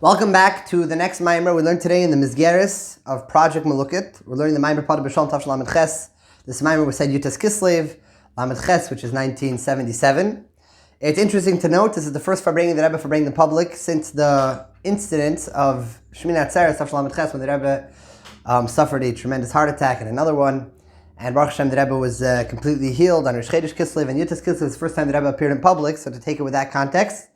Welcome back to the next Maamar we learned today in the Mizgeres of Project Malukit. We're learning the Maamar Podoh B'Shalom Tafshel Lamed Ches. This Maamar was said Yutas Kislev, Lamed Ches, which is 1977. It's interesting to note, this is the first Farbrengen the Rebbe for bringing the public since the incident of Shmini Atzeres Tafshel Lamed Ches, when the Rebbe suffered a tremendous heart attack and another one. And Baruch Hashem, the Rebbe was completely healed on Rosh Chodesh Kislev, and Yutas Kislev was the first time the Rebbe appeared in public, so to take it with that context.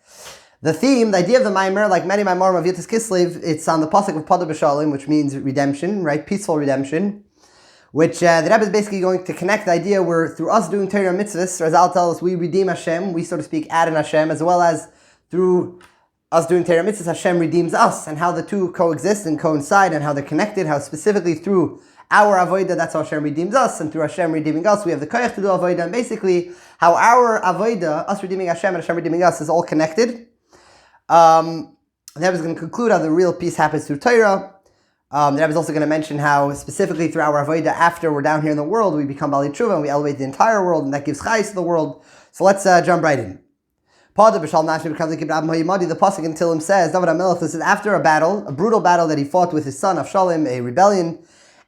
The theme, the idea of the Maamar, like many Maamar of Yutas Kislev, it's on the pasuk of Podoh B'Shalom, which means redemption, right? Peaceful redemption. Which the Rebbe is basically going to connect the idea where through us doing Torah mitzvahs, Razal tells us we redeem Hashem, we so to speak add in Hashem, as well as through us doing Torah mitzvahs, Hashem redeems us, and how the two coexist and coincide, and how they're connected, how specifically through our avodah, that's how Hashem redeems us, and through Hashem redeeming us, we have the koyach to do avodah, and basically how our avodah, us redeeming Hashem and Hashem redeeming us, is all connected. The Rebbe is going to conclude how the real peace happens through Torah. The Rebbe is also going to mention how specifically through our avodah, after we're down here in the world, we become Bali Tshuva and we elevate the entire world, and that gives chayis to the world. So let's jump right in. Podoh B'Shalom Nashim becomes like Ibn Hayimadi. The pasuk in Tehillim says, David HaMelech, this is after a battle, a brutal battle that he fought with his son Avshalom, a rebellion.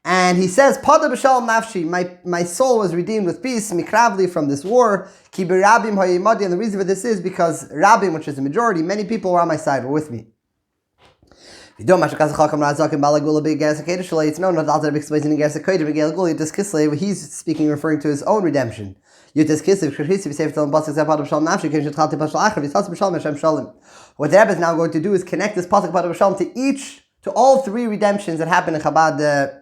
And he says, Podoh B'Shalom Nafshi, my soul was redeemed with peace, mikravli, from this war, ki b'rabim hayimadi, and the reason for this is because Rabim, which is the majority, many people were on my side, were with me. It's known that he's speaking, referring to his own redemption. What the Rebbe is now going to do is connect this pasuk Podoh B'Shalom to all three redemptions that happened in Chabad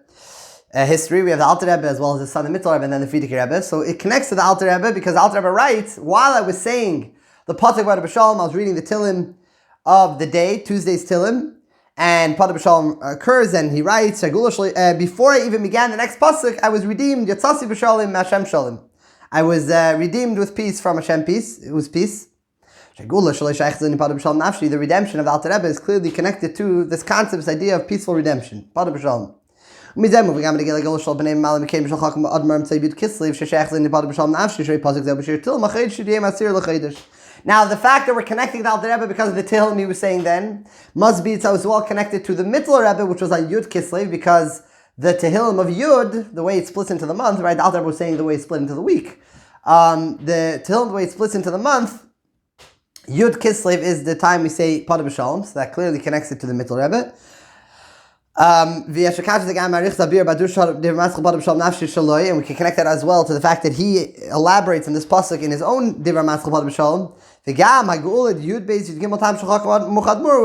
history. We have the Alter Rebbe as well as the son of Mitzvah Rebbe and then the Frierdiker Rebbe. So it connects to the Alter Rebbe because the Alter Rebbe writes, while I was saying the pasuk Podoh B'Shalom, I was reading the Tillim of the day, Tuesday's Tillim, and Podoh B'Shalom occurs, and he writes, before I even began the next pasuk, I was redeemed, Yatzasi B'Shalom Hashem Shalom. I was redeemed with peace from Hashem peace. It was peace. The redemption of the Alter Rebbe is clearly connected to this concept, this idea of peaceful redemption. Podoh B'Shalom. Now, the fact that we're connecting the Alter Rebbe because of the Tehillim he was saying then must be it's as well connected to the Mitzvah Rebbe, which was on Yud Kislev, because the Tehillim of Yud, the way it splits into the month, right? The Alter Rebbe was saying the way it split into the week. The Tehillim, the way it splits into the month, Yud Kislev is the time we say Podoh B'Shalom, so that clearly connects it to the Mitzvah Rebbe. And we can connect that as well to the fact that he elaborates on this pasuk in his own Divrei Matzchel Podoh B'Shalom.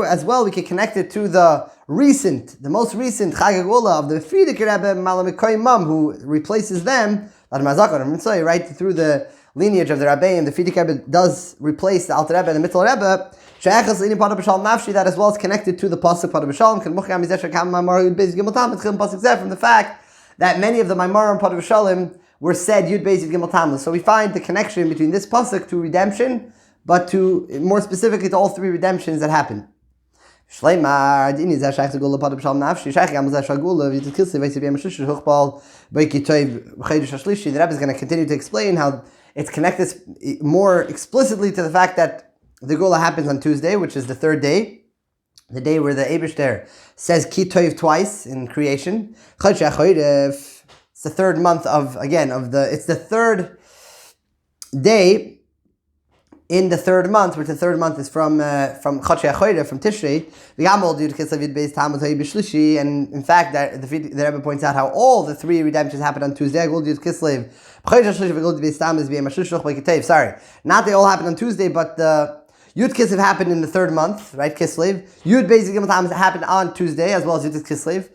As well, we can connect it to the most recent Chag HaGeula of the Frierdiker Rebbe Malamikoimam, who replaces them, right, through the lineage of the Rabbeim. The Frierdiker Rebbe does replace the Alter Rebbe and the Mitzvah Rebbe. That as well is connected to the pasuk Podoh B'Shalom from the fact that many of the Maamar and Podoh B'Shalom were said Yud Beis Yud Gimel Tammuz. So we find the connection between this pasuk to redemption, but to more specifically to all three redemptions that happen. The Rebbe is going to continue to explain how it's connected more explicitly to the fact that the Gula happens on Tuesday, which is the third day, the day where the Eibishter says Ki Toiv twice in creation. It's the third month it's the third day in the third month, which the third month is from Chodshei HaChodesh, from Tishrei. And in fact, that the Rebbe points out how all the three redemptions happened on Tuesday. Sorry, not they all happened on Tuesday, but the Yud Kislev happened in the third month, right? Kislev. Yud Beis Yud Gimel Tammuz happened on Tuesday as well as Yud Kislev.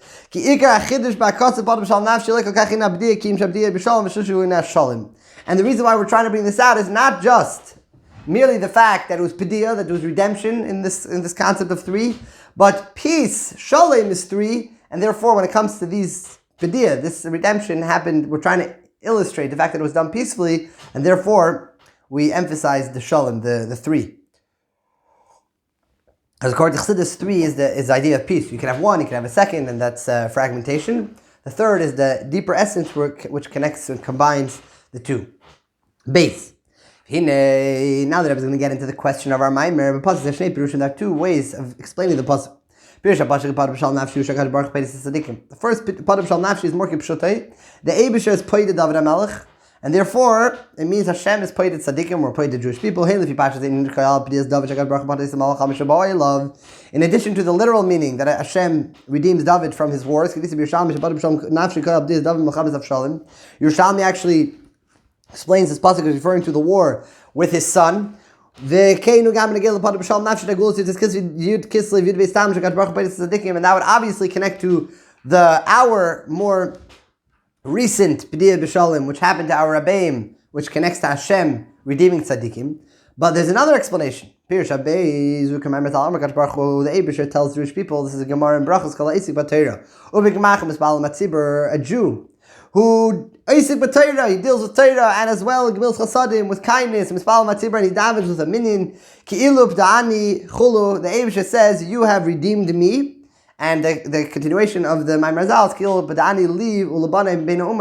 And the reason why we're trying to bring this out is not just merely the fact that it was Pediyah, that there was redemption in this concept of three, but peace, Shalom, is three, and therefore when it comes to these Pediyah, this redemption happened, we're trying to illustrate the fact that it was done peacefully, and therefore we emphasize the Shalom, the three. Because according to Chassidus, three is the idea of peace. You can have one, you can have a second, and that's fragmentation. The third is the deeper essence which connects and combines the two. Base. Now the Rebbe is going to get into the question of our Maamar. There are two ways of explaining the pasuk. The first Podoh B'Shalom Nafshi is more kipshutei. The Eibusher is poided David HaMelech, and therefore it means Hashem is poided tzaddikim or poided Jewish people. In addition to the literal meaning that Hashem redeems David from his wars, Yerushalmi actually explains this pasuk is referring to the war with his son. And that would obviously connect to our more recent Podoh B'Shalom, which happened to our Rabbeim, which connects to Hashem redeeming tzaddikim. But there's another explanation. The Eibusher tells Jewish people, this is a Gemara in Brachos, a Jew who he deals with Torah and as well Gemil Chasadim with kindness and he damages with a minion. The Eibusher says, you have redeemed me. And the continuation of the Maamar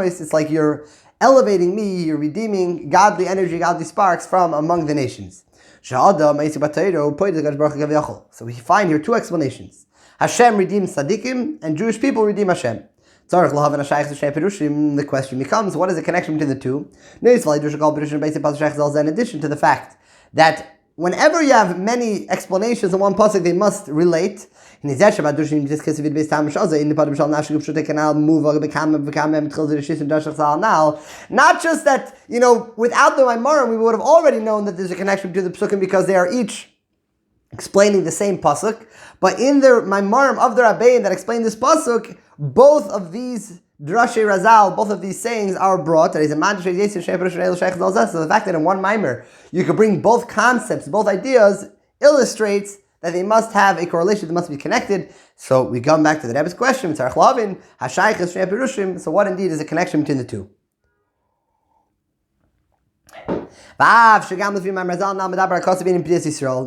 is it's like you're elevating me, you're redeeming godly energy, godly sparks from among the nations. So we find here two explanations. Hashem redeems tzaddikim and Jewish people redeem Hashem. The question becomes, what is the connection between the two? In addition to the fact that whenever you have many explanations in one pasuk, they must relate. Not just that, without the Maamar, we would have already known that there's a connection to the psukim because they are each explaining the same pasuk. But in the Maamar of the Rabbeim that explain this pasuk, both of these Drashei Razal, both of these sayings are brought. So the fact that in one Maamar you could bring both concepts, both ideas, illustrates that they must have a correlation, they must be connected. So we come back to the Rebbe's question. So what indeed is the connection between the two?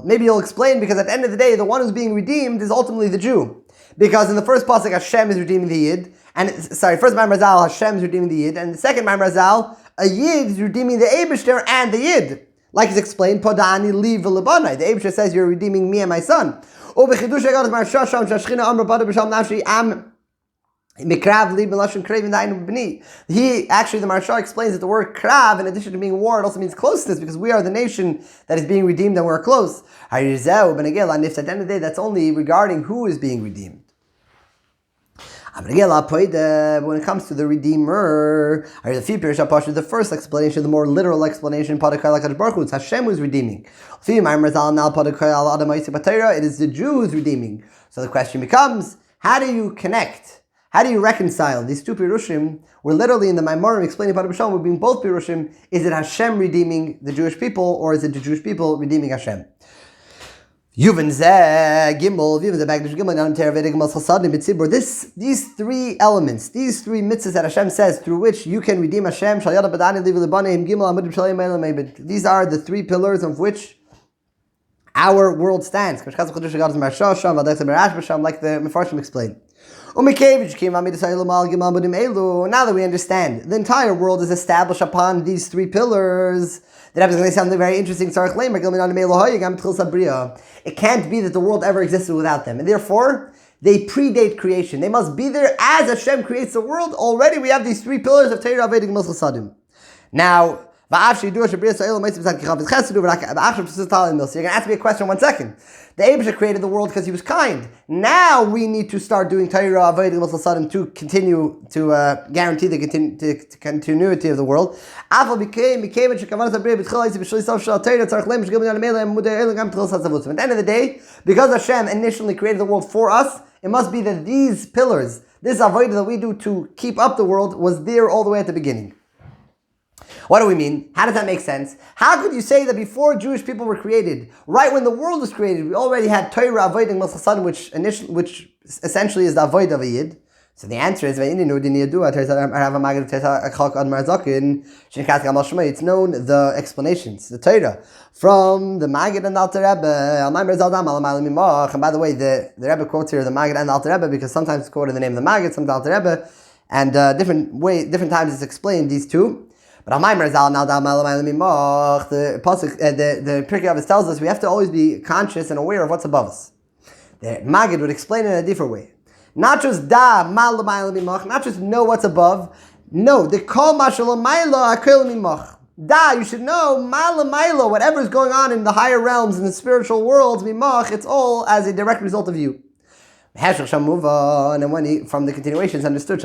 Maybe you'll explain, because at the end of the day, the one who's being redeemed is ultimately the Jew. Because in the first pasuk, Hashem is redeeming the Yid. First Maamar Zal, Hashem is redeeming the Yid. And the second Maamar Zal, a Yid is redeeming the Eibusher and the Yid. Like it's explained, Podani li v'lebanai. The Eibusher says, you're redeeming me and my son. He actually, the Maharsha explains that the word krav, in addition to being war, it also means closeness, because we are the nation that is being redeemed and we're close. At the end of the day, that's only regarding who is being redeemed. When it comes to the Redeemer, the first explanation, the more literal explanation, it's Hashem who's redeeming. It is the Jew who's redeeming. So the question becomes, how do you connect? How do you reconcile these two Pirushim? We're literally in the Maamar explaining Podoh B'Shalom, we're being both Pirushim. Is it Hashem redeeming the Jewish people, or is it the Jewish people redeeming Hashem? These three elements, these three mitzvahs that Hashem says, through which you can redeem Hashem, these are the three pillars of which our world stands. Like the Mefarshim explained. Now that we understand, the entire world is established upon these three pillars. That is going to say something very interesting. It can't be that the world ever existed without them. And therefore, they predate creation. They must be there as Hashem creates the world. Already we have these three pillars of Torah, Vedic, Moshe, Sadim. Now, you're going to ask me a question 1 second. The Eibusher created the world because he was kind. Now we need to start doing Torah, Vedic, Moshe, Sadim to continue to guarantee the continuity of the world. At the end of the day, because Hashem initially created the world for us, it must be that these pillars, this avodah that we do to keep up the world, was there all the way at the beginning. What do we mean? How does that make sense? How could you say that before Jewish people were created, right when the world was created, we already had Torah, Avodah, and Moshe, which essentially is the Avodah of a Yid? So the answer is, it's known, the explanations, the Torah, from the Maggid and the Alter Rebbe. And by the way, the Rebbe quotes here the Maggid and the Alter Rebbe because sometimes it's quoted in the name of the Maggid, sometimes the Alter Rebbe, and different times it's explained, these two. But the Pirkei Avos tells us we have to always be conscious and aware of what's above us. The Maggid would explain it in a different way. Not just da mal l'mayla mimach, not just know what's above. No, the kol mashal l'mayla akel mimach. Da, you should know mal l'mayla, whatever is going on in the higher realms, in the spiritual worlds, mimach, it's all as a direct result of you. And when he, from the continuations, understood,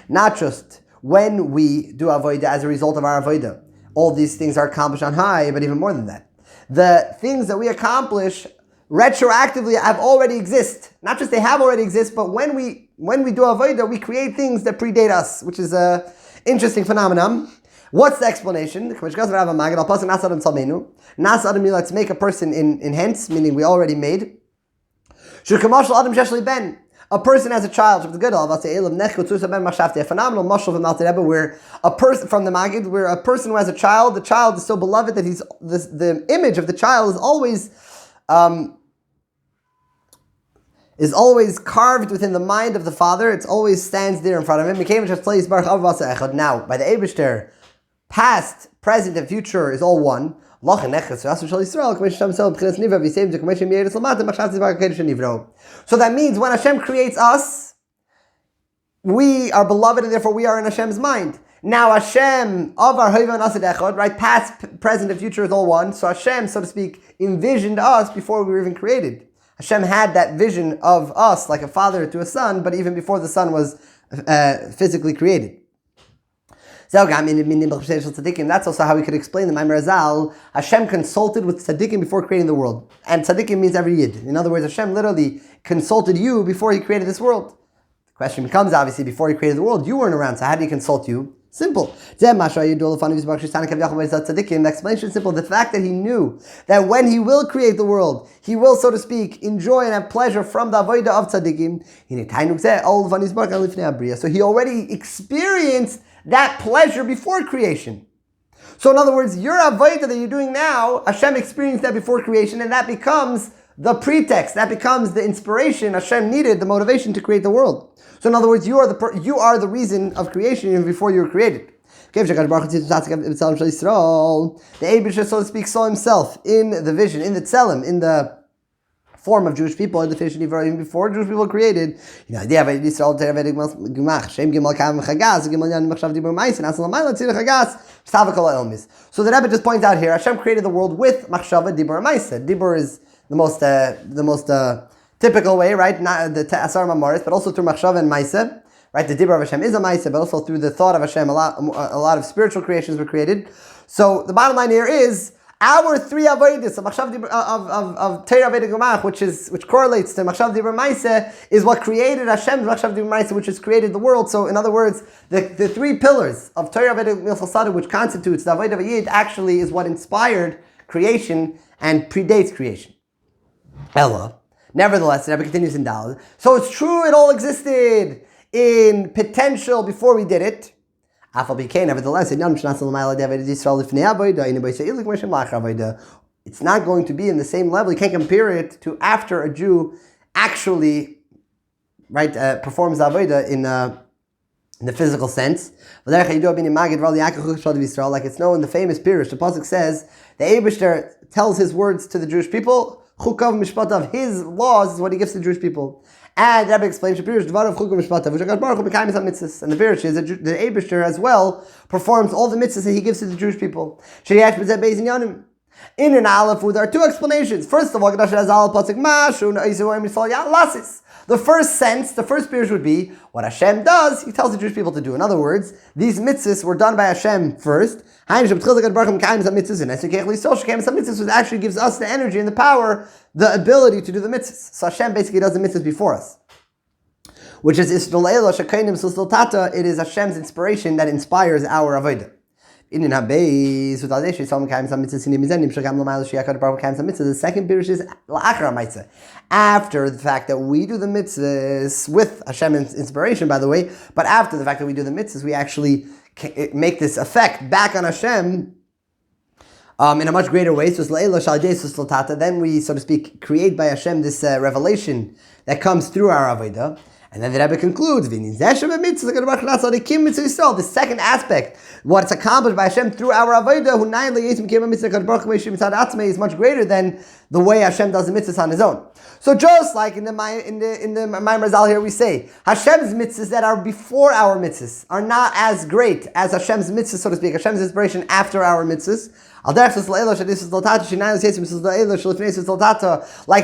not just when we do avodah as a result of our avodah, all these things are accomplished on high, but even more than that. The things that we accomplish retroactively have already exist. Not just they have already exist, but when we do avodah, we create things that predate us, which is an interesting phenomenon. What's the explanation? Let's make a person in hence, meaning we already made. A person has a child. A phenomenal mashal from Alter Rebbe, where a person from the Maggid, where a person who has a child, the child is so beloved that the image of the child is always carved within the mind of the father. It always stands there in front of him. Now, by the Eibishter, past, present, and future is all one. So that means when Hashem creates us, we are beloved and therefore we are in Hashem's mind. Now Hashem, of our Hoiva and Asad Echad, right, past, present, and future is all one. So Hashem, so to speak, envisioned us before we were even created. Hashem had that vision of us like a father to a son, but even before the son was physically created. That's also how we could explain the Maamar Azal. Hashem consulted with tzaddikim before creating the world. And tzaddikim means every yid. In other words, Hashem literally consulted you before He created this world. The question becomes, obviously, before He created the world, you weren't around, so how did He consult you? Simple. The explanation is simple. The fact that He knew that when He will create the world, He will, so to speak, enjoy and have pleasure from the avodah of tzaddikim. So He already experienced that pleasure before creation. So in other words, your avodah that you're doing now, Hashem experienced that before creation, and that becomes the pretext, that becomes the inspiration Hashem needed, the motivation to create the world. So in other words, you are the reason of creation even before you were created. The Eibishter, so to speak, saw Himself in the vision, in the tzelem, in the form of Jewish people, in the fish even before Jewish people were created. So the Rebbe just points out here, Hashem created the world with machshava, dibur, and ma'aseh. Dibur is the most typical way, right? Not the asar mamaris, but also through machshava and ma'aseh. Right? The dibur of Hashem is a ma'aseh, but also through the thought of Hashem, a lot of spiritual creations were created. So the bottom line here is, our three avodas of Torah Avodah Gemach, which correlates to Machshav Dibur Ma'aseh, is what created Hashem's Machshav Dibur Ma'aseh, which has created the world. So, in other words, the three pillars of Torah Avodah Gemach, which constitutes the Avodah of a Yid, actually is what inspired creation and predates creation. Ella. Nevertheless, the Rebbe continues in Daled. So it's true, it all existed in potential before we did it. Nevertheless, it's not going to be in the same level. You can't compare it to after a Jew actually, right, performs avodah in the physical sense. Like it's known in the famous Pirush, the pasuk says the Eibishter tells His words to the Jewish people. Chukav mishpatav, His laws is what He gives to the Jewish people. And the Rebbe explains, and the Pirush is that the Eibishter as well performs all the mitzvahs that He gives to the Jewish people. In an Aleph, there are two explanations. First of all, the first sense, the first Pirush would be, what Hashem does, He tells the Jewish people to do. In other words, these mitzvahs were done by Hashem first, which actually gives us the energy and the power, the ability to do the mitzvahs. So Hashem basically does the mitzvahs before us. Which is it is Hashem's inspiration that inspires our avodah. The second pirush is after the fact that we do the mitzvahs with Hashem's inspiration, by the way, but after the fact that we do the mitzvahs, we actually make this effect back on Hashem in a much greater way. So then we, so to speak, create by Hashem this revelation that comes through our avodah. And then the Rebbe concludes, the second aspect, what's accomplished by Hashem through our avodah, is much greater than the way Hashem does the mitzvahs on His own. So just like in the Maamar Zal here we say, Hashem's mitzvahs that are before our mitzvahs are not as great as Hashem's mitzvahs, so to speak, Hashem's inspiration after our mitzvahs. Like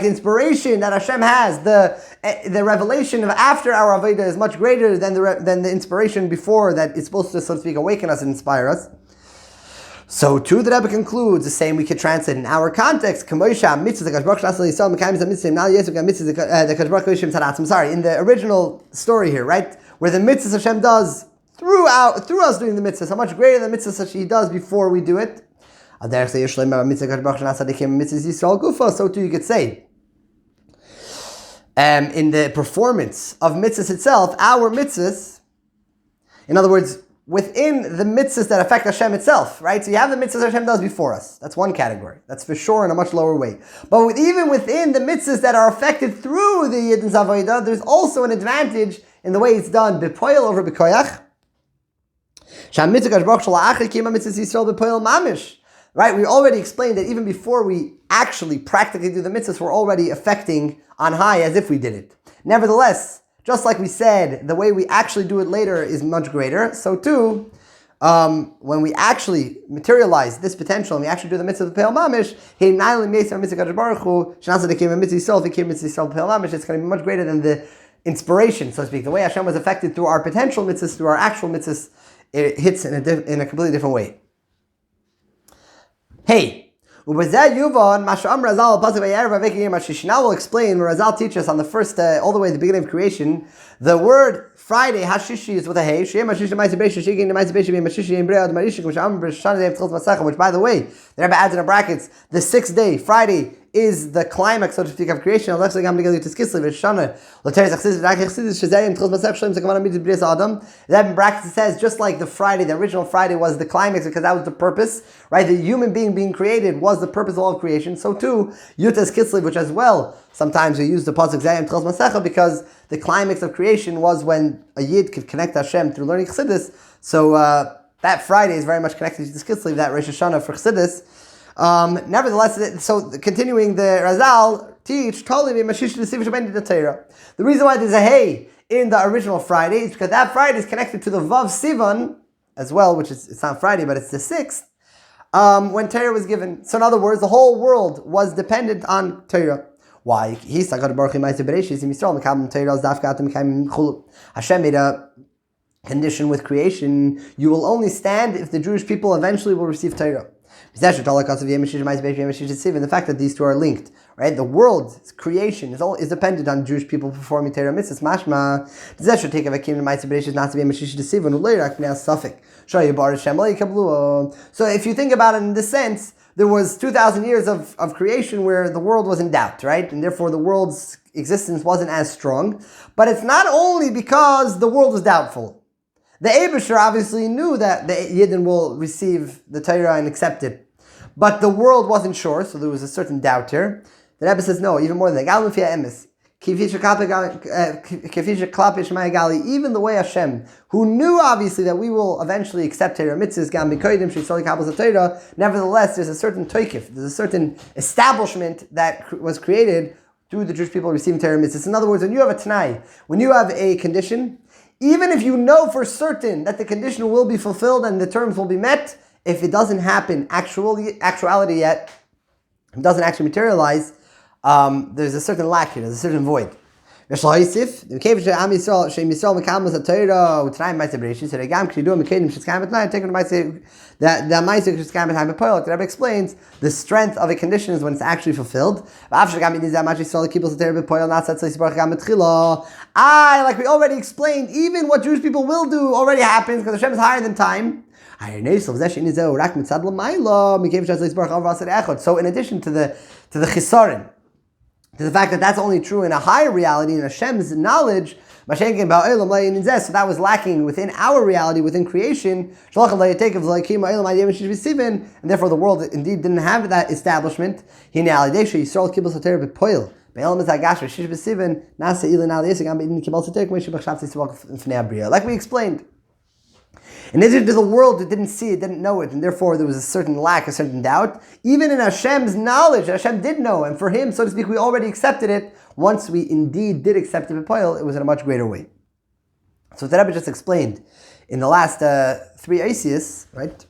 the inspiration that Hashem has, the revelation of after our Avodah is much greater than the inspiration before that it's supposed to, so to speak, awaken us and inspire us. So too, the Rebbe concludes the same we could translate in our context. I'm sorry, in the original story here, right, where the mitzvahs Hashem does through us doing the mitzvahs, how much greater the mitzvahs that He does before we do it. So too, you could say, in the performance of mitzvahs itself, our mitzvahs, in other words, within the mitzvahs that affect Hashem itself, right? So you have the mitzvahs Hashem does before us. That's one category. That's for sure in a much lower way. But even within the mitzvahs that are affected through the Yidden's Avodah, there's also an advantage in the way it's done, b'poil over b'koyach. Right? We already explained that even before we actually practically do the mitzvahs, we're already affecting on high as if we did it. Nevertheless, just like we said, the way we actually do it later is much greater. So too, when we actually materialize this potential and we actually do the mitzvah of the Peil Mamish, it's going to be much greater than the inspiration, so to speak. The way Hashem was affected through our potential mitzvahs, through our actual mitzvahs, it hits in a completely different way. Hey. Now we'll explain what Razal teaches us on the first, all the way at the beginning of creation. The word Friday, Hashishi, is with a hey. Which, by the way, the Rebbe adds in the brackets, the sixth day, Friday, is the climax, so to speak, of creation. That in brackets says, just like the Friday, the original Friday was the climax because that was the purpose, right? The human being created was the purpose of all creation. So too, Yutas Kislev, which as well, sometimes we use the pasuk Zayim Tchos Masecha because the climax of creation was when a Yid could connect Hashem through learning Chassidus. So that Friday is very much connected to this Kislev, that Rosh Hashanah for Chassidus. Nevertheless, so continuing, the Razal teach totally the reason why there's a hey in the original Friday is because that Friday is connected to the Vav Sivan as well, which is, it's not Friday, but it's the 6th, when Torah was given. So in other words, the whole world was dependent on Torah. Why? Hashem made a condition with creation. You will only stand if the Jewish people eventually will receive Torah. The fact that these two are linked, right? The world's creation is dependent on Jewish people performing Torah mitzvahs. Mashma. So if you think about it in this sense, there was 2,000 years of creation where the world was in doubt, right? And therefore the world's existence wasn't as strong. But it's not only because the world was doubtful. The Eibusher obviously knew that the Yidden will receive the Torah and accept it. But the world wasn't sure, so there was a certain doubt here. The Rebbe says, no, even more than that. Even the way Hashem, who knew obviously that we will eventually accept Torah mitzvahs, nevertheless, there's a certain toikif, there's a certain establishment that was created through the Jewish people receiving Torah mitzvahs. In other words, when you have a Tanai, when you have a condition, even if you know for certain that the condition will be fulfilled and the terms will be met, if it doesn't happen actuality yet, it doesn't actually materialize, there's a certain lack here, there's a certain void. The Rebbe explains the strength of a condition is when it's actually fulfilled. Like we already explained, even what Jewish people will do already happens because Hashem is higher than time. So in addition to the chisaron, to the fact that that's only true in a higher reality, in Hashem's knowledge, so that was lacking within our reality, within creation, and therefore the world indeed didn't have that establishment. Like we explained, In addition to the world, it didn't see it, didn't know it, and therefore there was a certain lack, a certain doubt. Even in Hashem's knowledge, Hashem did know, and for Him, so to speak, we already accepted it. Once we indeed did accept it, it was in a much greater way. So the Rebbe just explained in the last three Asias, right?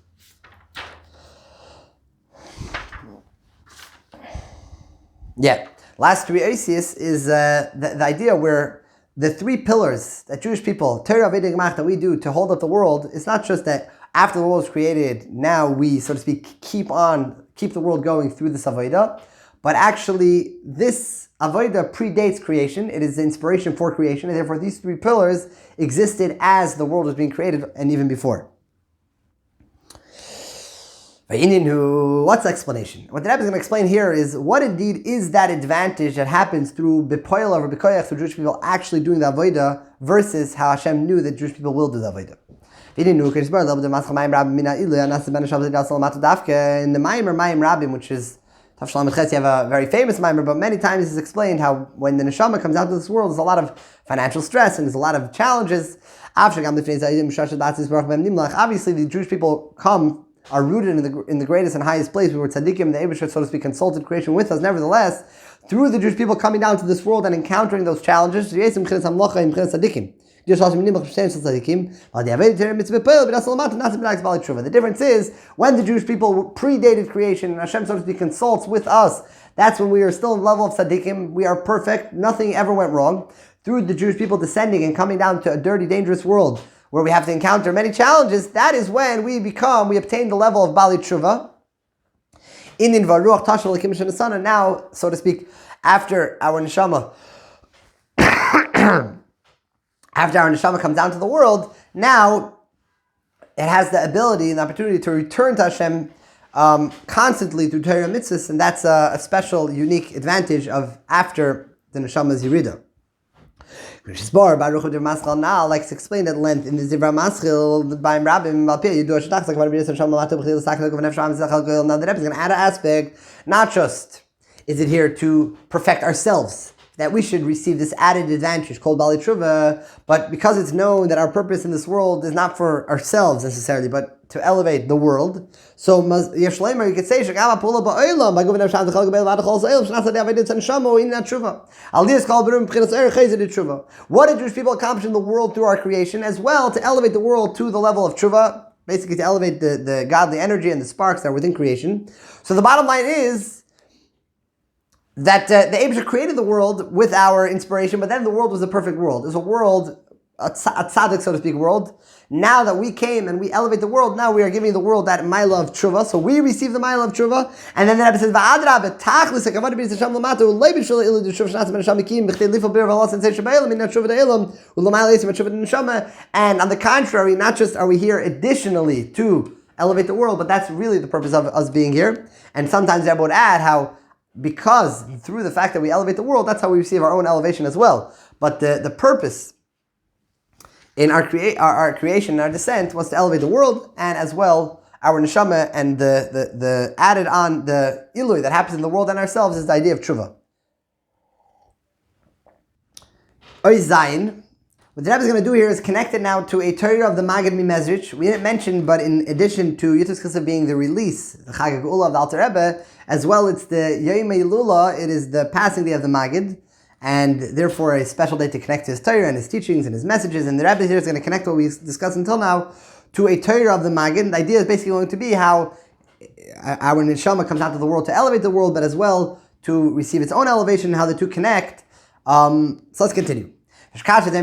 Yeah, last three Asias is the idea where the three pillars that Jewish people, Torah, Veda, Gemach, that we do to hold up the world, it's not just that after the world was created, now we, so to speak, keep the world going through this Avodah, but actually this Avodah predates creation. It is the inspiration for creation, and therefore these three pillars existed as the world was being created and even before. What's the explanation? What the Rebbe is going to explain here is what indeed is that advantage that happens through B'Poel or B'Koyach, through Jewish people actually doing the Avodah, versus how Hashem knew that Jewish people will do the Avodah. In the Maamar Rabbim, which is Tafshalam Ches, you have a very famous Maamar, but many times it's explained how when the neshama comes out to this world, there's a lot of financial stress and there's a lot of challenges. Obviously, the Jewish people are rooted in the greatest and highest place. We were tzaddikim, the Eibusher, so to speak, consulted creation with us. Nevertheless, through the Jewish people coming down to this world and encountering those challenges, when the difference is, when the Jewish people predated creation and Hashem, so to speak, consults with us, that's when we are still in the level of tzaddikim. We are perfect. Nothing ever went wrong. Through the Jewish people descending and coming down to a dirty, dangerous world, where we have to encounter many challenges, that is when we obtain the level of Bali Tshuva. And now, so to speak, after our neshama comes down to the world, now it has the ability and the opportunity to return to Hashem constantly through Torah mitzvahs, and that's a special, unique advantage of after the neshama's Yerida. Baruch likes to explain at length in the Zivra Maschil by Rabbim. Now the Rebbe is going to add an aspect. Not just is it here to perfect ourselves, that we should receive this added advantage called Bali Tshuva, but because it's known that our purpose in this world is not for ourselves necessarily, but to elevate the world. So Yeshleimer, you could say, what did Jewish people accomplish in the world through our creation as well, to elevate the world to the level of Tshuva, basically to elevate the godly energy and the sparks that are within creation. So the bottom line is that the Eibusher created the world with our inspiration, but then the world was a perfect world. It was a world, a tzaddik, so to speak, world. Now that we came and we elevate the world, now we are giving the world that Maila of Tshuva. So we receive the Maila of Tshuva, and then the Rebbe says, and on the contrary, not just are we here additionally to elevate the world, but that's really the purpose of us being here. And sometimes the Rebbe would add how, because through the fact that we elevate the world, that's how we receive our own elevation as well. But the purpose in our creation and our descent was to elevate the world, and as well our neshama, and the added on the ilui that happens in the world and ourselves is the idea of tshuva. Oy Zayin. What the Rebbe is going to do here is connect it now to a Torah of the Magid Mimezrich. We didn't mention, but in addition to Yutas Kisav being the release, the Chag HaGeula of the Alter Rebbe, as well it's the Yom Elula, it is the passing day of the Magid, and therefore a special day to connect to his Torah and his teachings and his messages. And the Rebbe here is going to connect what we discussed until now to a Torah of the Magid. The idea is basically going to be how our neshama comes out to the world to elevate the world, but as well to receive its own elevation, how the two connect. So let's continue. This is Pasuk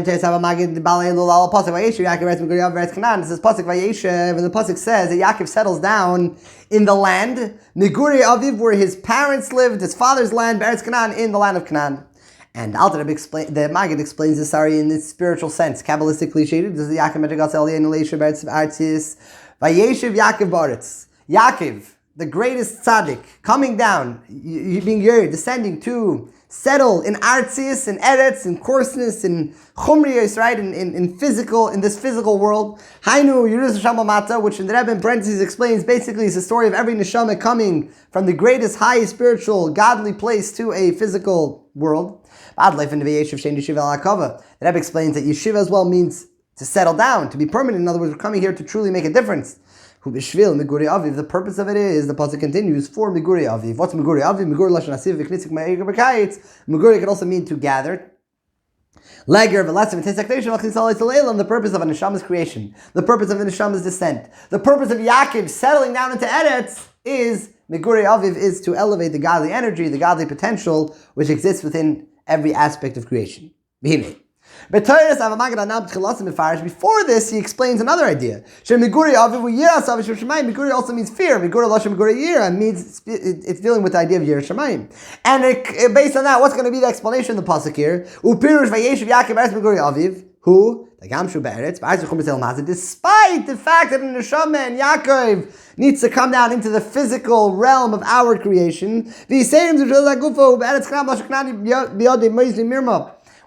Vayeshev, and the Pasuk says that Yaakov settles down in the land, Niguri Aviv, where his parents lived, his father's land, Beretz Canaan, in the land of Canaan. And the Maggid explains this in its spiritual sense, Kabbalistically shaded. This is Yaakov Vayeshev Yaakov Baretz. Yaakov, the greatest tzaddik, coming down, being Yer, descending to settle in artzius, in eretz, in coarseness, in chumriyos, right, in this physical world. Hainu Yerus Neshama Mata, which in the Rebbe in parentheses explains basically is the story of every neshama coming from the greatest, highest spiritual, godly place to a physical world. The Rebbe explains that yeshiva as well means to settle down, to be permanent. In other words, we're coming here to truly make a difference. The purpose of it is, the pasuk continues, for Miguri Aviv. What's Miguri Aviv? Miguri Lashon Asiv v'knisik ma'eger b'kayitz. Miguri can also mean to gather. Leger v'lasim v'tesaktation v'chnisal leilam. The purpose of a neshama's creation, the purpose of a neshama's descent, the purpose of Yaakov settling down into Eretz is Miguri Aviv, is to elevate the godly energy, the godly potential which exists within every aspect of creation. Before this, he explains another idea. Miguri also means fear. Means it's dealing with the idea of Yirah Shamayim. And based on that, what's going to be the explanation of the pasuk here? Who? Despite the fact that the neshama and Yaakov needs to come down into the physical realm of our creation,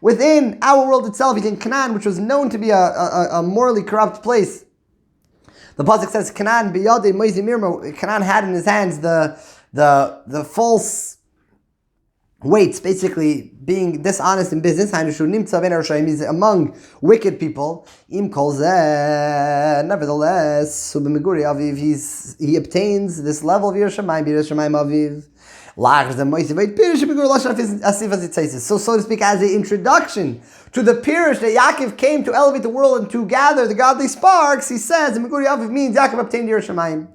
within our world itself, he's in Canaan, which was known to be a morally corrupt place. The pasuk says, Canaan biyadei moizi mirma. Canaan had in his hands the false weights, basically being dishonest in business. He's among wicked people. Nevertheless, he obtains this level of Yirah Shamayim Aviv. So to speak, as an introduction to the Pirush that Yaakov came to elevate the world and to gather the godly sparks, he says, Miguri Aviv means Yaakov obtained Yirah Shamayim.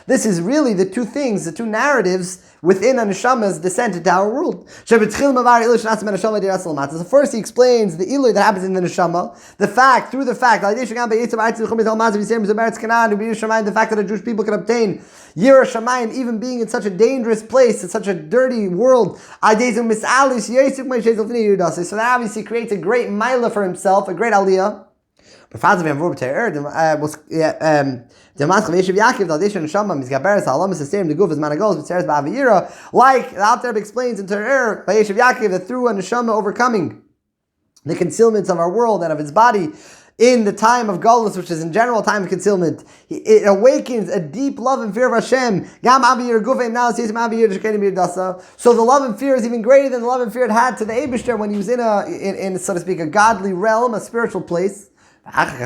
This is really the two things, the two narratives within a neshama's descent into our world. So first he explains the ilui that happens in the neshama, the fact that the Jewish people can obtain Yirah Shamayim even being in such a dangerous place, in such a dirty world. So that obviously creates a great maila for himself, a great aliyah. Like the Alter Rebbe explains in Terer, that through a neshama overcoming the concealments of our world and of its body in the time of Galus, which is in general time of concealment, it awakens a deep love and fear of Hashem. So the love and fear is even greater than the love and fear it had to the Eibishter when he was in so to speak, a godly realm, a spiritual place. And after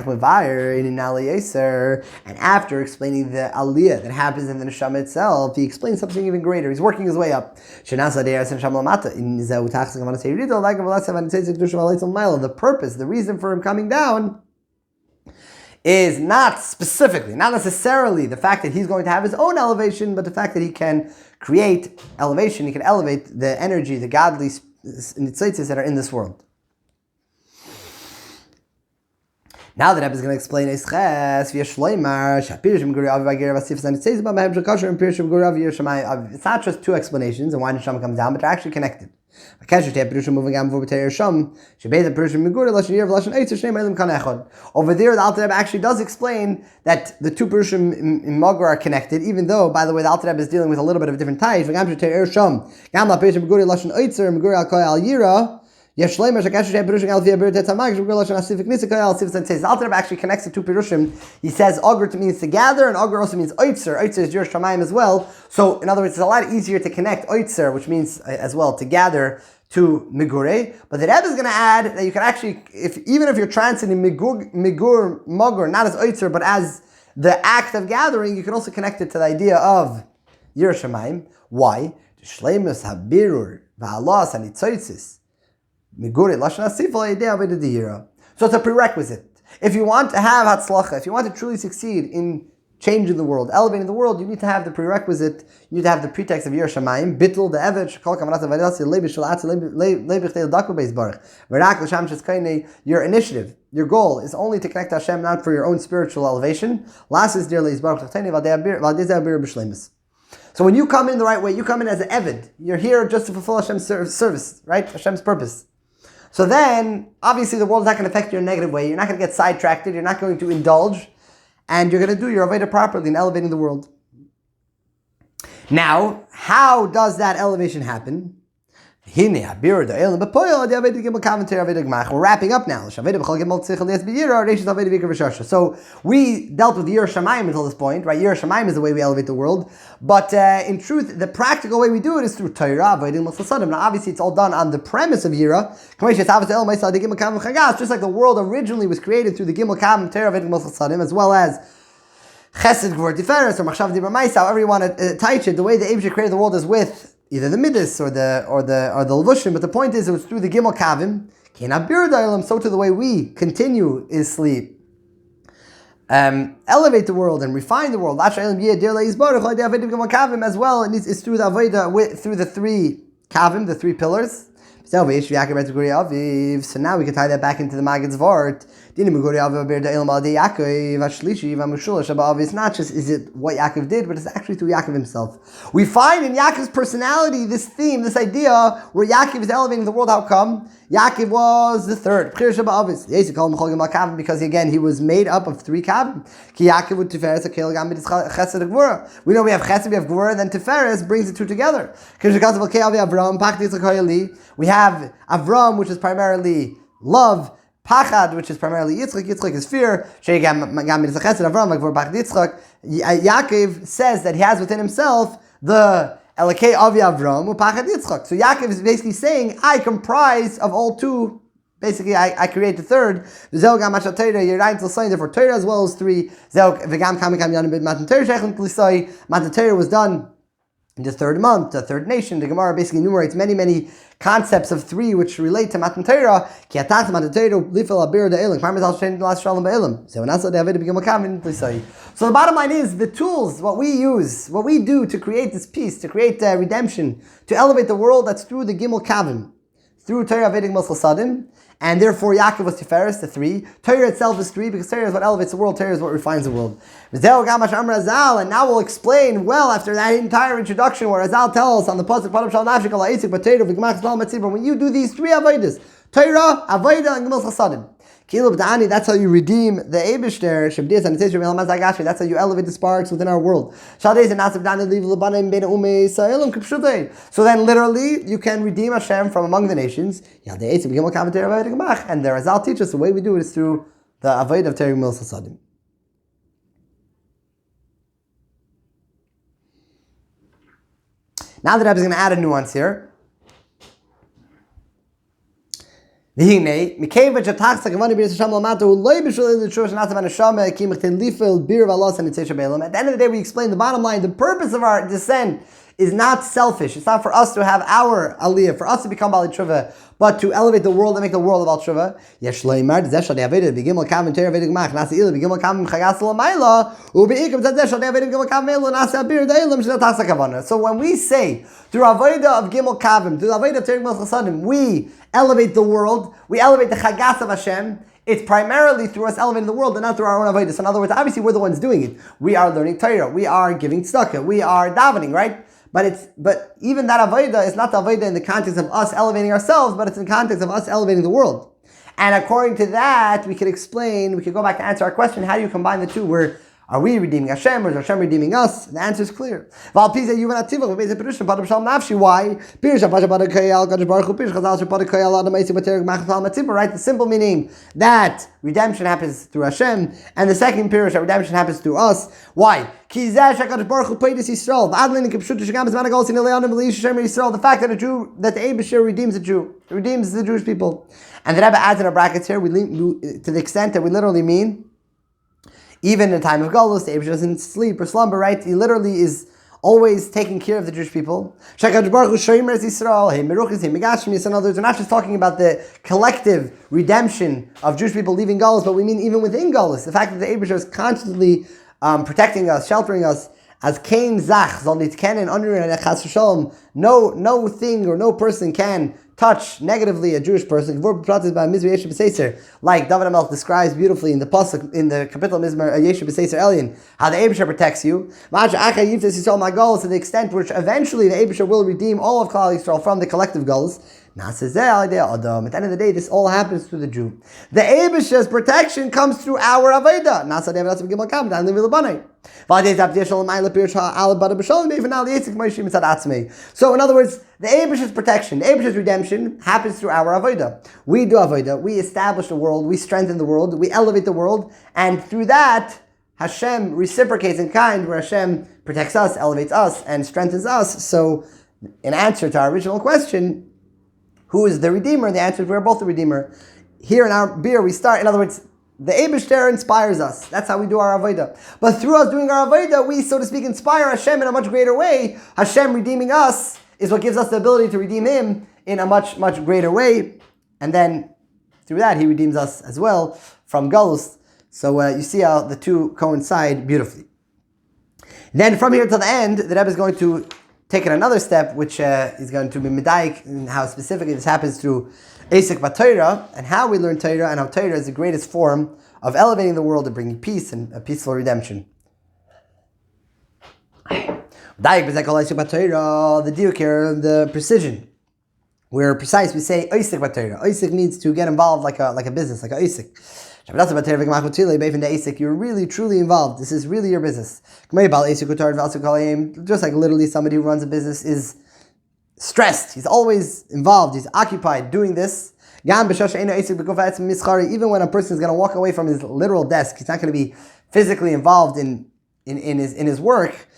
explaining the aliyah that happens in the neshama itself, he explains something even greater. He's working his way up. The purpose, the reason for him coming down is not specifically, not necessarily the fact that he's going to have his own elevation, but the fact that he can create elevation, he can elevate the energy, the godly nitzitzis that are in this world. Now the Rebbe is going to explain it's not just two explanations and why the Neshama comes down, but they're actually connected. Over there, the Alter Rebbe actually does explain that the two Perushim in Maamar are connected, even though, by the way, the Alter Rebbe is dealing with a little bit of a different type. The Alter Rebbe actually connects the two Pirushim. He says Ogr means to gather, and Ogr also means Oitzer. Oitzer is Yirah Shamayim as well. So, in other words, it's a lot easier to connect Oitzer, which means as well to gather, to Migure. But the Rebbe is going to add that you can actually, even if you're translating Magur, not as Oitzer, but as the act of gathering, you can also connect it to the idea of Yirah Shamayim. Why? Shleimus habirur va'alas hanitzoitzis. So it's a prerequisite. If you want to have Hatzlacha, if you want to truly succeed in changing the world, elevating the world, you need to have the prerequisite, you need to have the pretext of Yirah Shamayim, Bittul, the Evet, Shekol Kamanat Avadasi, your initiative, your goal is only to connect to Hashem, not for your own spiritual elevation. So when you come in the right way, you come in as an Eved. You're here just to fulfill Hashem's service, right? Hashem's purpose. So then, obviously the world is not going to affect you in a negative way. You're not going to get sidetracked. You're not going to indulge. And you're going to do your Avodah properly in elevating the world. Now, how does that elevation happen? We're wrapping up now. So we dealt with Yer Shamayim until this point, right? Yer Shamayim is the way we elevate the world. But in truth, the practical way we do it is through Torah. Now obviously it's all done on the premise of Yira. Just like the world originally was created through the Gimel Kav Torah as well as Chesed Gvur Tiferes or Machshav Dibur Ma'isa, however you want to touch it. The way the Eibusha created the world is with either the Midas or the Levushim, but the point is it was through the Gimel Kavim. So to the way we continue is sleep. Elevate the world and refine the world. As well, and it's through the Avodah, through the three Kavim, the three pillars. So now we can tie that back into the Maggid's Vart. It's not just is it what Yaakov did, but it's actually through Yaakov himself. We find in Yaakov's personality this theme, this idea where Yaakov is elevating the world. How come? Yaakov was the third. Because again, he was made up of three Kavim. We know we have Chesed, we have Gvura, then Tiferes brings the two together. We have Avram, which is primarily love, Pachad, which is primarily Yitzchak. Yitzchak is fear. Yaakov says that he has within himself the Elokei Avi Avram, Pachad Yitzchak. So Yaakov is basically saying, I comprise of all two. Basically, I create the third. Therefore, Torah as well as three. Matan Torah was done in the third month, the third nation. The Gemara basically enumerates many concepts of three which relate to Matan Torah. So the bottom line is the tools, what we use, what we do to create this peace, to create redemption, to elevate the world, that's through the Gimel Kavim, through Torah Vedic Mosel Sadim. And therefore Yaakov was Tiferes, the three. Torah itself is three, because Torah is what elevates the world, Torah is what refines the world. And now we'll explain, well, after that entire introduction where Azal tells us on the Pasuk, when you do these three Avodas, Torah, Avodah, and Gimel Chasadim, that's how you redeem the Eibishter. That's how you elevate the sparks within our world. So then literally you can redeem Hashem from among the nations. And the Razal teaches us the way we do it is through the Avodah of Terei Gimel Chasadim. Now the Rebbe is going to add a nuance here. At the end of the day, we explain the bottom line. The purpose of our descent is not selfish. It's not for us to have our aliyah, for us to become Bali Tshuva, but to elevate the world and make the world about Tshuva. So when we say, through Avodah of Gimel Kavim, through Avodah of Terei Gimel Chasadim, we elevate the world, we elevate the Chagas of Hashem, it's primarily through us elevating the world and not through our own Avodah. So in other words, obviously we're the ones doing it. We are learning Torah, we are giving tzedakah, we are davening, right? But even that Avodah is not the Avodah in the context of us elevating ourselves, but it's in the context of us elevating the world. And according to that, we could go back to answer our question, how do you combine the two? Are we redeeming Hashem or is Hashem redeeming us? The answer is clear. Why? Right? The simple meaning that redemption happens through Hashem, and the second period that redemption happens through us. Why? The fact that that the Eibusher redeems the Jew, redeems the Jewish people. And the Rebbe adds in our brackets here, to the extent that we literally mean, even in the time of Galus, the Eibusher doesn't sleep or slumber, right? He literally is always taking care of the Jewish people. In other words, we're not just talking about the collective redemption of Jewish people leaving Galus, but we mean even within Galus. The fact that the Eibusher is constantly protecting us, sheltering us, as Kain Zach, no thing or no person can touch negatively a Jewish person. Like David HaMelech describes beautifully in the pasuk in the capital Mizmar Yeshu B'Seiser Elyon, how the Eibusher protects you. To the extent which eventually the Eibusher will redeem all of Klal Yisrael from the collective goals. At the end of the day, this all happens through the Jew. The Eibish's protection comes through our Avodah. So in other words, the Eibish's protection, the Eibish's redemption happens through our Avodah. We do Avodah, we establish the world, we strengthen the world, we elevate the world, and through that, Hashem reciprocates in kind, where Hashem protects us, elevates us, and strengthens us. So, in answer to our original question, who is the Redeemer? The answer is we're both the Redeemer. Here in our beer, we start, in other words, the Eibishter inspires us. That's how we do our Avodah. But through us doing our Avodah, we, so to speak, inspire Hashem in a much greater way. Hashem redeeming us is what gives us the ability to redeem Him in a much, much greater way. And then, through that, He redeems us as well from Galus. So you see how the two coincide beautifully. Then from here to the end, the Rebbe is going to take it another step, which is going to be medayik, and how specifically this happens through Asik B'Torah, and how we learn Torah, and how Torah is the greatest form of elevating the world and bringing peace and a peaceful redemption. The diuk here, the precision. We're precise, we say Asik B'Torah. Asik means to get involved like a business, like a Asik. You're really, truly involved. This is really your business. Just like literally somebody who runs a business is stressed. He's always involved. He's occupied doing this. Even when a person is going to walk away from his literal desk, he's not going to be physically involved in his work.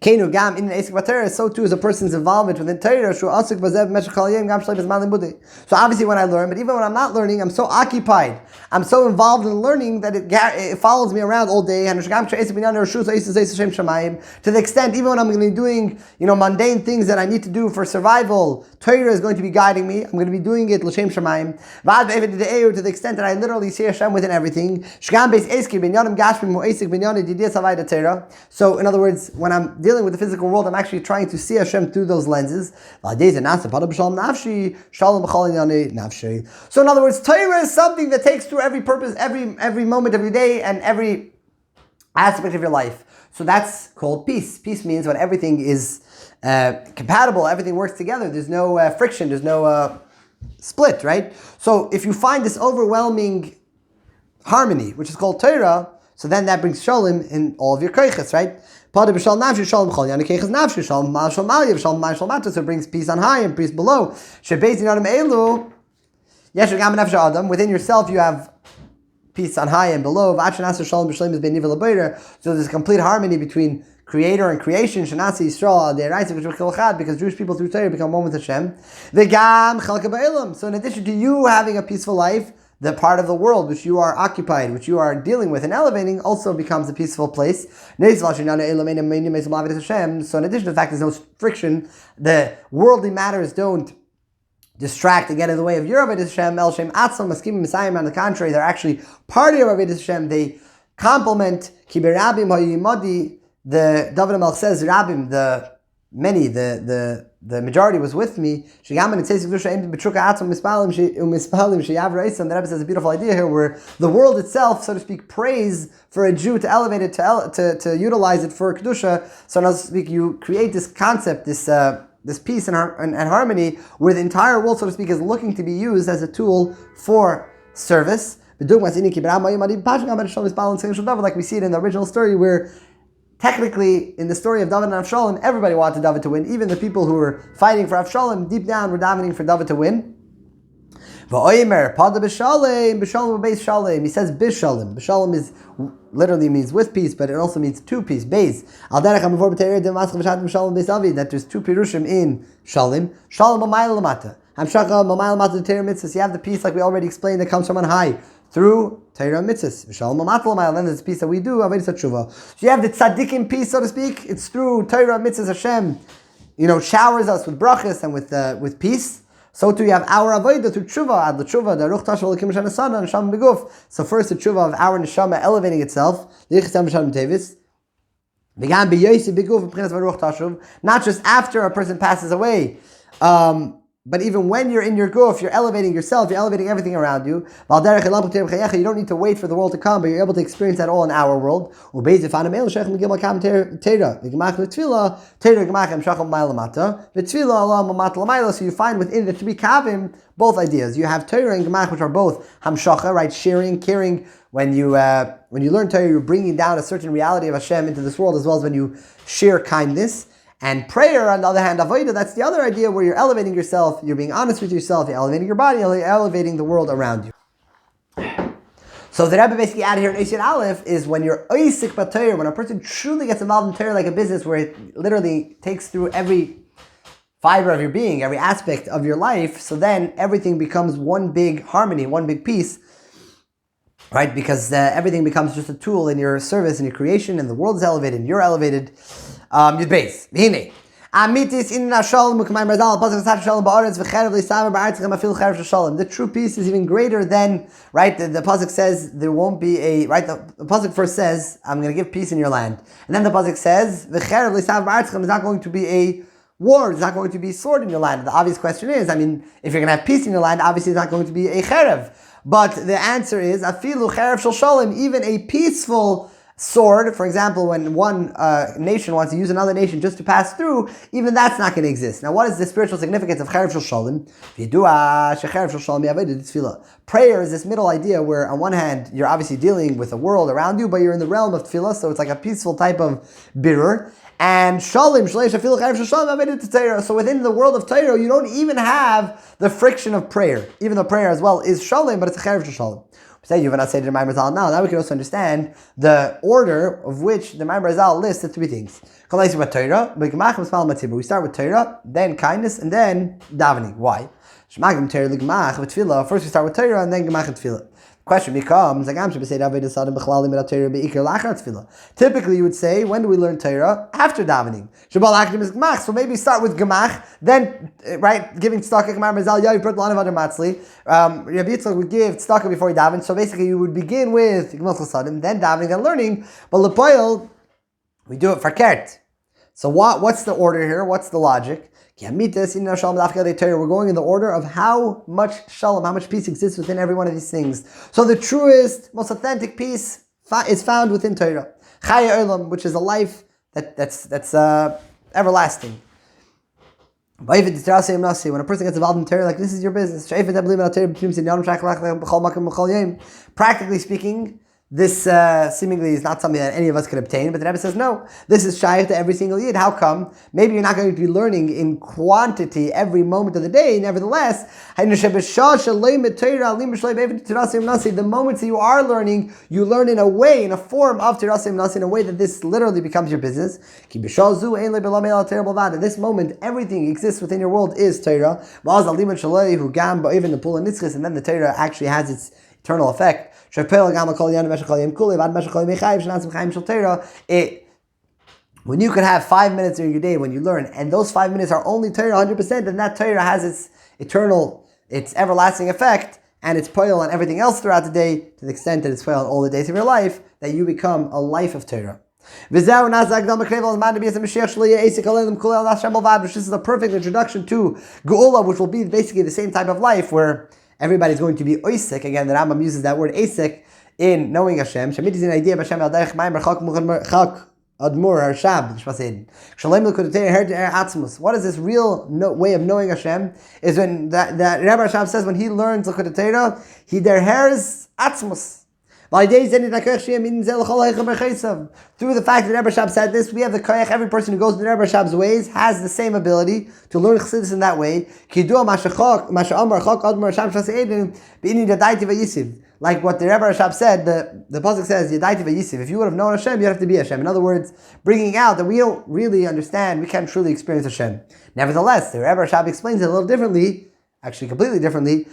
So too is a person's involvement within Torah. So obviously when I learn, but even when I'm not learning, I'm so occupied, I'm so involved in learning that it follows me around all day. To the extent, even when I'm going to be doing mundane things that I need to do for survival, Torah is going to be guiding me. I'm going to be doing it l'shem shamayim. To the extent that I literally see Hashem within everything. So in other words, when I'm dealing with the physical world, I'm actually trying to see Hashem through those lenses. So in other words, Torah is something that takes through every purpose, every moment of your day, and every aspect of your life. So that's called peace. Peace means when everything is compatible, everything works together. There's no friction, there's no split, right? So if you find this overwhelming harmony, which is called Torah, so then that brings shalom in all of your koiches, right? Podoh b'shalom nafshi shalom chol yani keiches nafshi shalom mal shalom malyav shalom mal shalom matos. So it brings peace on high and peace below. Shebeizin adam elu yesh gam nafshi adam. Within yourself you have peace on high and below. V'achanasa shalom b'shalom is ben nivel abayder. So there's complete harmony between Creator and creation. Shanasi Yisrael de'eraisa v'shvachil chad, because Jewish people through Torah become one with Hashem. V'gam chalka ba'elam. So in addition to you having a peaceful life, the part of the world which you are occupied, which you are dealing with and elevating, also becomes a peaceful place. So in addition to the fact there's no friction, the worldly matters don't distract and get in the way of your Avodah Hashem. El Shem Atzon Maskim Messiah. On the contrary, they're actually part of your Avodah Hashem. They complement Ki Berabim Hayimadi. The David HaMelech says, Rabim, the many, the majority was with me. The Rebbe says a beautiful idea here, where the world itself, so to speak, prays for a Jew to elevate it, to utilize it for Kedusha. So, so to speak, you create this concept, this peace and harmony, where the entire world, so to speak, is looking to be used as a tool for service. Like we see it in the original story, where technically, in the story of David and Avshalom, everybody wanted David to win. Even the people who were fighting for Avshalom, deep down, were davening for David to win. Podoh b'shalom. He says bishalom. Bishalom is literally means with peace, but it also means two peace. Beis. That there's two pirushim in Shalom. Shalom b'mayil lamata. Hamshaka b'mayil lamata the Torah mitzvahs. You have the peace, like we already explained, that comes from on high through Torah mitzvahs. Shalom b'matla l'mayil. Then there's the peace that we do. Avodas tshuva. So you have the tzaddikim peace, so to speak. It's through Torah mitzvahs. Hashem, showers us with brachas and with peace. So too you have our avodah through tshuva, ad l'tshuva, the ruch tasha l'kim shana sana, and sham beguf. So first the tshuva of our neshama elevating itself, l'yichsam v'sham tevis. Not just after a person passes away, But even when you're in your guf, you're elevating yourself, you're elevating everything around you. You don't need to wait for the world to come, but you're able to experience that all in our world. So the you find within the three kavim both ideas. You have Torah and Gemach, which are both hamshacha, right? Sharing, caring. When you learn Torah, you're bringing down a certain reality of Hashem into this world, as well as when you share kindness. And prayer, on the other hand, avodah, that's the other idea where you're elevating yourself, you're being honest with yourself, you're elevating your body, you're elevating the world around you. So the Rebbe basically added here in Eishet Aleph is when you're oisik b'Torah, when a person truly gets involved in Torah like a business where it literally takes through every fiber of your being, every aspect of your life, so then everything becomes one big harmony, one big piece, right? Because everything becomes just a tool in your service, in your creation, and the world is elevated, and you're elevated. Yud Beis. Hine. Amitis in Shalom Mukmai Marzal Pasuk Sat Shalom Ba'aretz V'Cherev L'Yisam Ba'aretzchem Afil Cherev Shalom. The true peace is even greater than, right? The pasuk says there won't be a, right? The pasuk first says I'm going to give peace in your land, and then the pasuk says V'Cherev L'Yisam Ba'aretzchem is not going to be a war. It's not going to be a sword in your land. The obvious question is, I mean, if you're going to have peace in your land, obviously it's not going to be a cherev. But the answer is Afilu Cherev Shel Shalom. Even a peaceful sword, for example, when one nation wants to use another nation just to pass through, even that's not going to exist. Now, what is the spiritual significance of Cherev Shel Shalom? Prayer is this middle idea where, on one hand, you're obviously dealing with the world around you, but you're in the realm of tefillah, so it's like a peaceful type of birur. And Shalom, so within the world of Torah, you don't even have the friction of prayer, even though prayer as well is Shalom, but it's a Cherev Shel Shalom. Now we can also understand the order of which the Maamar Zal lists the three things. We start with Torah, then kindness, and then davening. Why? First we start with Torah, and then Gemach and Tefillah. The question becomes, typically you would say, when do we learn Torah? After davening. So maybe start with Gemach, then, right, giving tzedakah, Maamar Zal, Rabbi Yitzchak would give tzedakah before he davened. So basically you would begin with then davening, then learning. But Lepoil, we do it for kert. So what's the order here? What's the logic? We're going in the order of how much shalom, how much peace exists within every one of these things. So the truest, most authentic peace is found within Torah. Chaya Olam, which is a life that's everlasting. When a person gets involved in Torah, like this is your business. Practically speaking, this seemingly is not something that any of us could obtain, but the Rebbe says, no, this is shaykh to every single yid. How come? Maybe you're not going to be learning in quantity every moment of the day, nevertheless, the moments that you are learning, you learn in a way, in a form of Tirasim Nasi, in a way that this literally becomes your business. In this moment, everything exists within your world is Torah, and then the Torah actually has its eternal effect. When you could have 5 minutes during your day when you learn, and those 5 minutes are only Torah 100%, then that Torah has its eternal, its everlasting effect, and its poil on everything else throughout the day, to the extent that it's poil on all the days of your life, that you become a life of Torah. Which is the perfect introduction to Geula, which will be basically the same type of life where everybody's going to be oisik. Again, the Rambam uses that word asik in knowing Hashem. Shamit is an idea of Hashem al-derech Maamar chak admur harshab. What is this real way of knowing Hashem? Is when that Rebbe Rashab says when he learns L'chut Torah, he derhers atzmus. Through the fact that Rebbe Rashab said this, we have the koyach. Every person who goes in the Rebbe Rashab's ways has the same ability to learn chassidus in that way. Like what the Rebbe Rashab said, the pasuk says, Yadaiti v'yisiv. If you would have known Hashem, you'd have to be Hashem. In other words, bringing out that we don't really understand, we can't truly experience Hashem. Nevertheless, the Rebbe Rashab explains it a little differently, actually completely differently.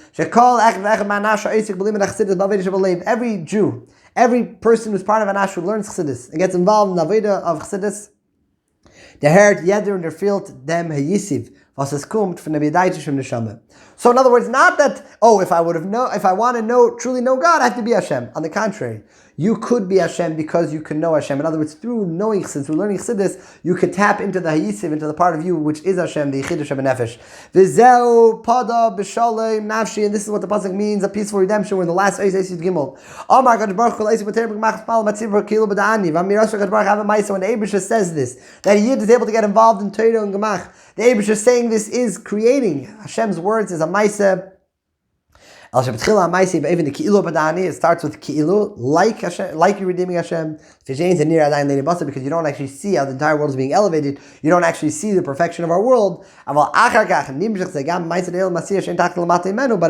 Every Jew, every person who's part of Anash who learns chassidus and gets involved in the avodah of chassidus, the herd yeder und der fielt dem hayisiv. So in other words, not that, if I want to truly know God, I have to be Hashem. On the contrary, you could be Hashem because you can know Hashem. In other words, through knowing Chassidus, through learning Chassidus, you could tap into the Hayisiv, into the part of you which is Hashem, the Yichid Hashem Nefesh. V'zeu Podoh B'Shalom Nafshi, and this is what the pasuk means: a peaceful redemption. We're in the last Eis Yud Gimel. Amar Kadosh Baruch Hu Eis B'Terem B'Machas Pal Matziv Kilu B'Da'ani. V'Amirash Kadosh Baruch Hu Ma'isa. When the Eibusha says this, that a Yid is able to get involved in Torah and Gemach, the Eibusha saying this is creating Hashem's words as a Ma'isa. It starts with Ki'ilu, like Hashem, like you're redeeming Hashem, because you don't actually see how the entire world is being elevated. You don't actually see the perfection of our world. But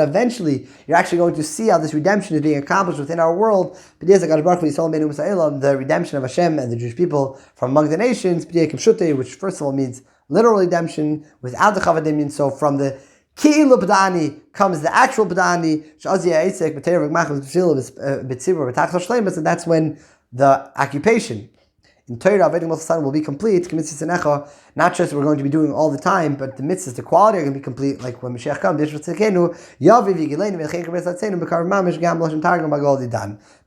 eventually, you're actually going to see how this redemption is being accomplished within our world. The redemption of Hashem and the Jewish people from among the nations, which first of all means literal redemption without the Chavadim. So from the Ki'ilu B'Da'ani comes the actual B'Da'ani, and that's when the occupation in Torah will be complete. Not just we're going to be doing all the time, but the mitzvahs, the quality are going to be complete, like when Mashiach comes.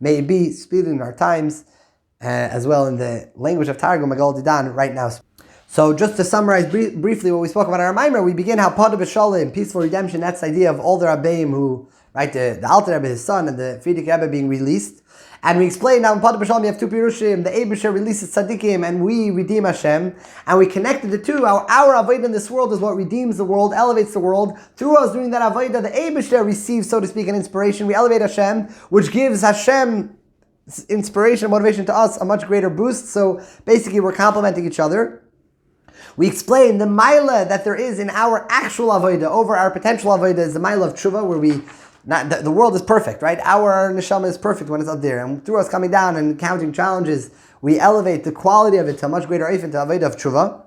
May it be speeding in our times, as well in the language of Targum Magal Didan right now. So just to summarize briefly what we spoke about in our Maamar, we begin how Podoh B'Shalom, peaceful redemption, that's the idea of all the Rabbeim who, right, the Alter Rebbe, his son, and the Frierdiker Rebbe being released. And we explained now in Podoh B'Shalom you have two Pirushim, the Eibusha releases Tzaddikim, and we redeem Hashem. And we connected the two. Our Avodah in this world is what redeems the world, elevates the world. Through us doing that Avodah, the Eibusha receives, so to speak, an inspiration. We elevate Hashem, which gives Hashem inspiration, motivation to us, a much greater boost. So basically we're complementing each other. We explained the Maila that there is in our actual Avodah over our potential Avodah is the Maila of Tshuva, where the world is perfect, right? Our Neshama is perfect when it's up there. And through us coming down and encountering challenges, we elevate the quality of it to a much greater Eifin, to Avodah of Tshuva.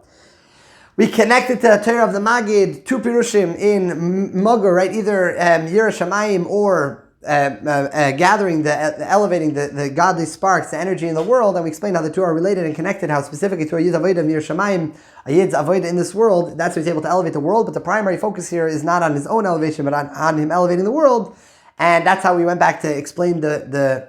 We connected to the Torah of the Magid, two Pirushim in Magar, right? Either Yirah Shamayim or gathering, elevating the godly sparks, the energy in the world, and we explained how the two are related and connected, how specifically to a Yid's Avodah of Yirah Shamayim, a Yid's Avodah in this world, that's how he's able to elevate the world, but the primary focus here is not on his own elevation, but on him elevating the world, and that's how we went back to explain the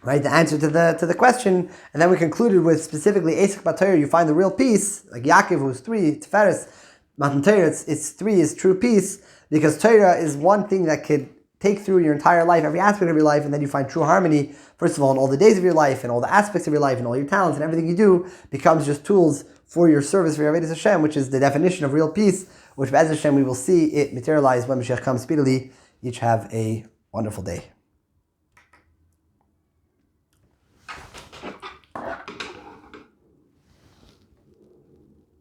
answer to the question, and then we concluded with specifically Esek B'Torah, you find the real peace, like Yaakov who's 3, Tiferes, Matan Torah, it's 3 is true peace, because Torah is one thing that could take through your entire life, every aspect of your life, and then you find true harmony, first of all, in all the days of your life, and all the aspects of your life, and all your talents, and everything you do becomes just tools for your service, for your Avodas Hashem, which is the definition of real peace, which, Be'ez Hashem, we will see it materialize when Mashiach comes speedily. Each have a wonderful day.